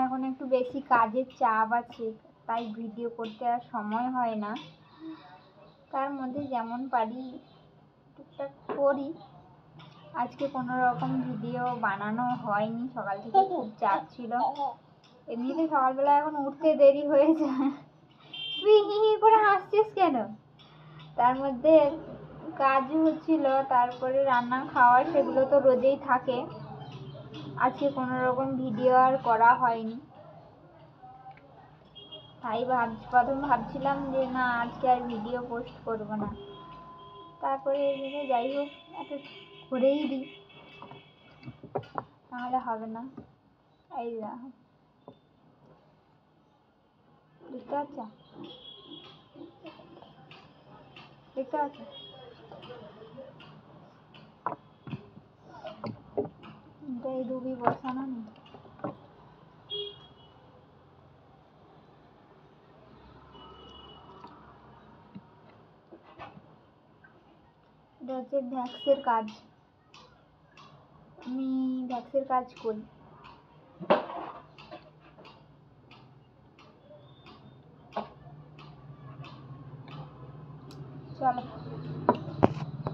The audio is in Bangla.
এখন একটু বেশি কাজের চাপ আছে, তাই ভিডিও করতে আর সময় হয় না। তার মধ্যে যেমন পারি টুকটাক করি। আজকে কোনো রকম ভিডিও বানানো হয়নি, সকাল থেকে খুব চাপ ছিল। এমনিতে সকালবেলা এখন উঠতে দেরি হয়ে যায়। তুই হি হি করে হাসছিস কেন? তার মধ্যে কাজও হচ্ছিল, তারপরে রান্না খাওয়া সেগুলো তো রোজই থাকে। আজকে কোনো রকম ভিডিও আর করা হয়নি, তাই প্রথম ভাবছিলাম যে না আজকে আর ভিডিও পোস্ট করব না। তারপরে যাই হোক একটা করেই দিই, নাহলে হবে না। এই দেখতে পাচ্ছ, দেখতে পাচ্ছ এই রুবি বসানো নেই। এটা হচ্ছে ভ্যাক্সের কাজ, আমি ভ্যাক্সের কাজ করি। চলো।